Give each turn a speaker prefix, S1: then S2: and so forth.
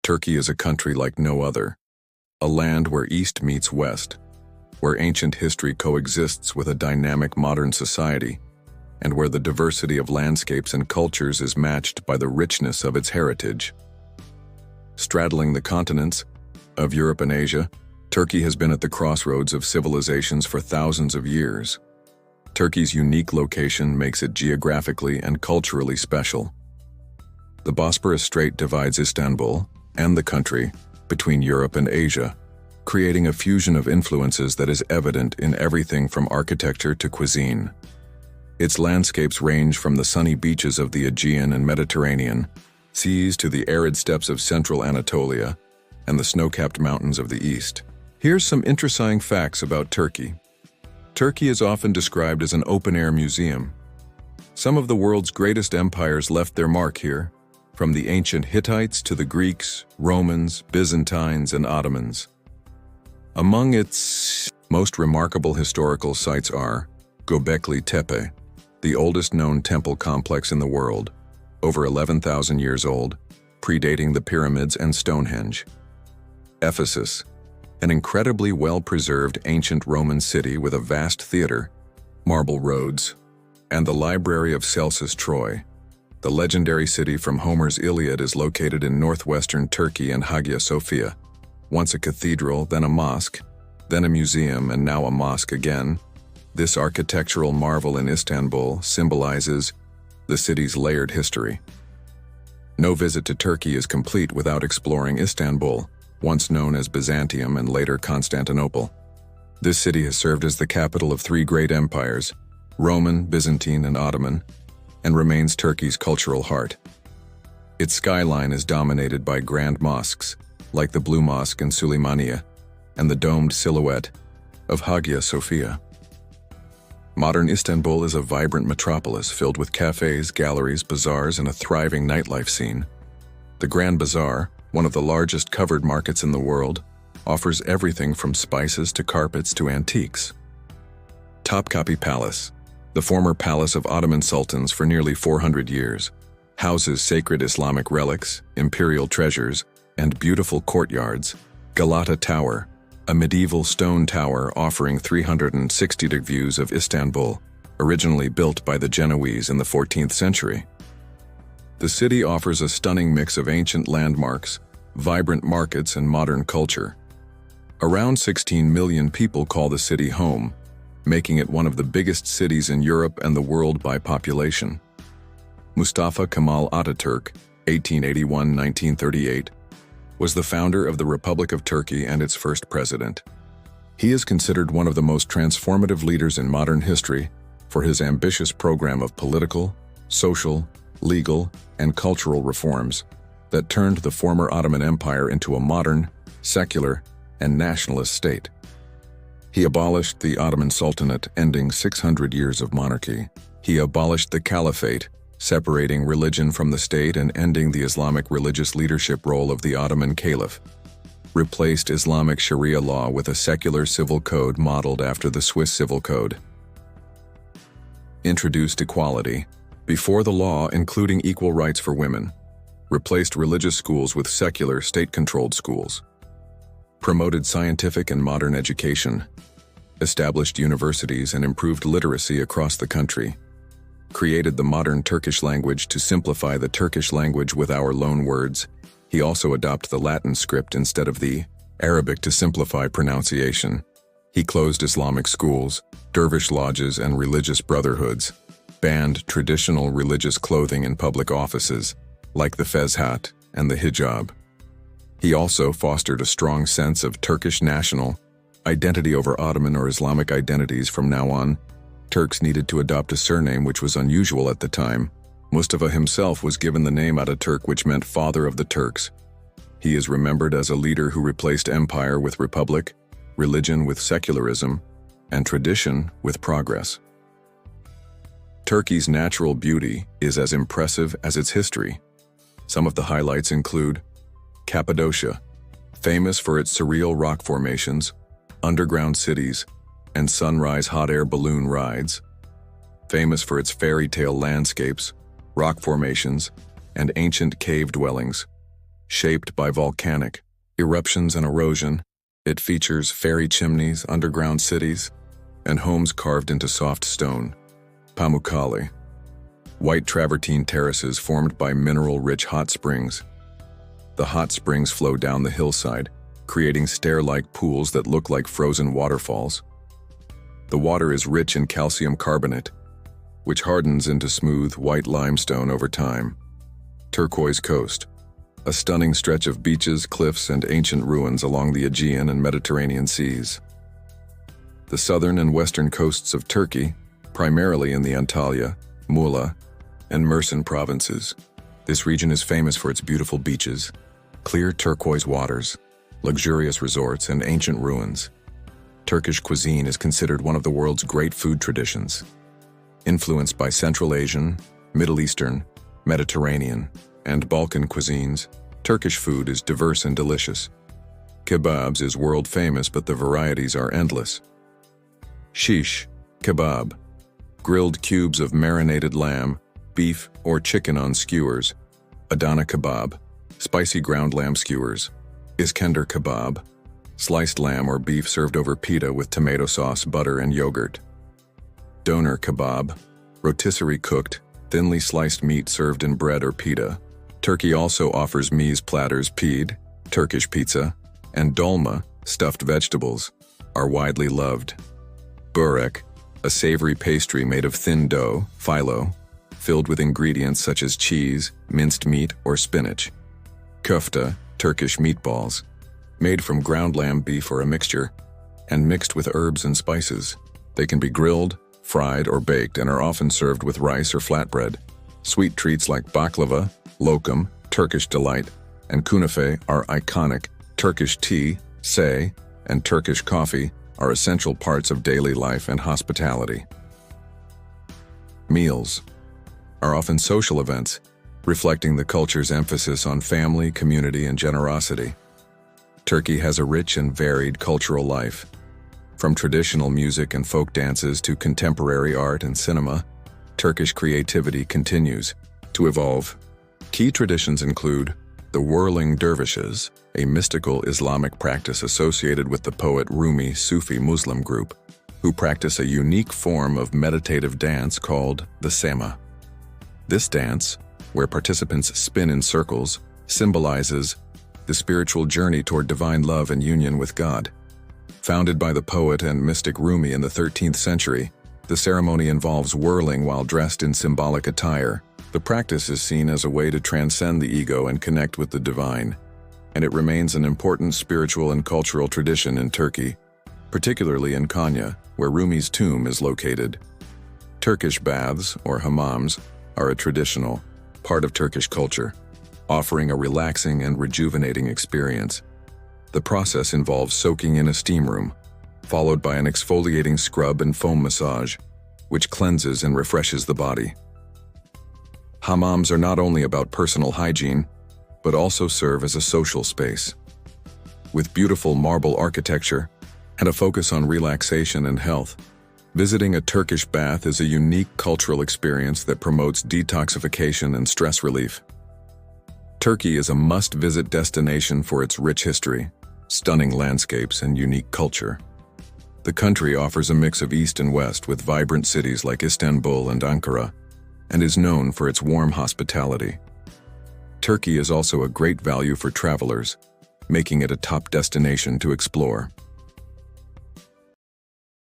S1: Turkey is a country like no other, a land where East meets West, where ancient history coexists with a dynamic modern society, and where the diversity of landscapes and cultures is matched by the richness of its heritage. Straddling the continents of Europe and Asia, Turkey has been at the crossroads of civilizations for thousands of years. Turkey's unique location makes it geographically and culturally special. The Bosporus Strait divides Istanbul and the country between Europe and Asia, creating a fusion of influences that is evident in everything from architecture to cuisine. Its landscapes range from the sunny beaches of the Aegean and Mediterranean seas to the arid steppes of central Anatolia and the snow-capped mountains of the east. Here's some interesting facts about Turkey. Turkey is often described as an open-air museum. Some of the world's greatest empires left their mark here, from the ancient Hittites to the Greeks, Romans, Byzantines, and Ottomans. Among its most remarkable historical sites are Göbekli Tepe, the oldest known temple complex in the world, over 11,000 years old, predating the pyramids and Stonehenge. Ephesus, an incredibly well-preserved ancient Roman city with a vast theater, marble roads, and the library of Troy. The legendary city from Homer's Iliad is located in northwestern Turkey and Hagia Sophia, once a cathedral, then a mosque, then a museum, and now a mosque again. This architectural marvel in Istanbul symbolizes the city's layered history. No visit to Turkey is complete without exploring Istanbul, once known as Byzantium and later Constantinople. This city has served as the capital of three great empires, Roman, Byzantine, and Ottoman, and remains Turkey's cultural heart. Its skyline is dominated by grand mosques, like the Blue Mosque in Süleymaniye, and the domed silhouette of Hagia Sophia. Modern Istanbul is a vibrant metropolis filled with cafes, galleries, bazaars, and a thriving nightlife scene. The Grand Bazaar, one of the largest covered markets in the world, offers everything from spices to carpets to antiques. Topkapi Palace, the former palace of Ottoman sultans for nearly 400 years, houses sacred Islamic relics, imperial treasures, and beautiful courtyards. Galata Tower, a medieval stone tower offering 360-degree views of Istanbul, originally built by the Genoese in the 14th century. The city offers a stunning mix of ancient landmarks, vibrant markets, and modern culture. Around 16 million people call the city home, making it one of the biggest cities in Europe and the world by population. Mustafa Kemal Atatürk, 1881–1938, was the founder of the Republic of Turkey and its first president. He is considered one of the most transformative leaders in modern history for his ambitious program of political, social, legal, and cultural reforms that turned the former Ottoman Empire into a modern, secular, and nationalist state. He abolished the Ottoman Sultanate, ending 600 years of monarchy. He abolished the Caliphate, separating religion from the state and ending the Islamic religious leadership role of the Ottoman Caliph. Replaced Islamic Sharia law with a secular civil code modeled after the Swiss Civil Code. Introduced equality before the law, including equal rights for women. Replaced religious schools with secular, state-controlled schools. Promoted scientific and modern education. Established universities and improved literacy across the country. Created the modern Turkish language to simplify the Turkish language with our loan words. He also adopted the Latin script instead of the Arabic to simplify pronunciation. He closed Islamic schools, dervish lodges, and religious brotherhoods. Banned traditional religious clothing in public offices, like the fez hat and the hijab. He also fostered a strong sense of Turkish national identity over Ottoman or Islamic identities. From now on, Turks needed to adopt a surname which was unusual at the time. Mustafa himself was given the name Ataturk, which meant father of the Turks. He is remembered as a leader who replaced empire with republic, religion with secularism, and tradition with progress. Turkey's natural beauty is as impressive as its history. Some of the highlights include Cappadocia, famous for its surreal rock formations, underground cities, and sunrise hot air balloon rides. Famous for its fairy tale landscapes, rock formations, and ancient cave dwellings. shaped by volcanic eruptions and erosion. It features fairy chimneys, underground cities, and homes carved into soft stone. Pamukkale, white travertine terraces formed by mineral-rich hot springs. The hot springs flow down the hillside, creating stair-like pools that look like frozen waterfalls. The water is rich in calcium carbonate, which hardens into smooth, white limestone over time. Turquoise coast, a stunning stretch of beaches, cliffs, and ancient ruins along the Aegean and Mediterranean seas. The southern and western coasts of Turkey, primarily in the Antalya, Muğla, and Mersin provinces. This region is famous for its beautiful beaches, clear turquoise waters, luxurious resorts, and ancient ruins. Turkish cuisine is considered one of the world's great food traditions. Influenced by Central Asian, Middle Eastern, Mediterranean, and Balkan cuisines, Turkish food is diverse and delicious. Kebabs is world famous, but the varieties are endless. Shish, kebab, grilled cubes of marinated lamb, beef, or chicken on skewers. Adana kebab, spicy ground lamb skewers. Iskender kebab, sliced lamb or beef served over pita with tomato sauce, butter, and yogurt. Doner kebab, rotisserie cooked, thinly sliced meat served in bread or pita. Turkey also offers meze platters. Pide, Turkish pizza, and dolma, stuffed vegetables, are widely loved. Börek, a savory pastry made of thin dough, phyllo, filled with ingredients such as cheese, minced meat, or spinach. Köfte, Turkish meatballs, made from ground lamb, beef, or a mixture, and mixed with herbs and spices. They can be grilled, fried, or baked, and are often served with rice or flatbread. Sweet treats like baklava, lokum, Turkish delight, and künefe are iconic. Turkish tea, say, and Turkish coffee are essential parts of daily life and hospitality. Meals are often social events, reflecting the culture's emphasis on family, community, and generosity. Turkey has a rich and varied cultural life. From traditional music and folk dances to contemporary art and cinema, Turkish creativity continues to evolve. Key traditions include the whirling dervishes, a mystical Islamic practice associated with the poet Rumi Sufi Muslim group, who practice a unique form of meditative dance called the sema. This dance, where participants spin in circles, symbolizes the spiritual journey toward divine love and union with God. Founded by the poet and mystic Rumi in the 13th century, the ceremony involves whirling while dressed in symbolic attire. The practice is seen as a way to transcend the ego and connect with the divine, and it remains an important spiritual and cultural tradition in Turkey, particularly in Konya, where Rumi's tomb is located. Turkish baths, or hammams, are a traditional part of Turkish culture, offering a relaxing and rejuvenating experience. The process involves soaking in a steam room, followed by an exfoliating scrub and foam massage, which cleanses and refreshes the body. Hammams are not only about personal hygiene, but also serve as a social space. With beautiful marble architecture and a focus on relaxation and health, visiting a Turkish bath is a unique cultural experience that promotes detoxification and stress relief. Turkey is a must-visit destination for its rich history, stunning landscapes, and unique culture. The country offers a mix of East and West with vibrant cities like Istanbul and Ankara, and is known for its warm hospitality. Turkey is also a great value for travelers, making it a top destination to explore.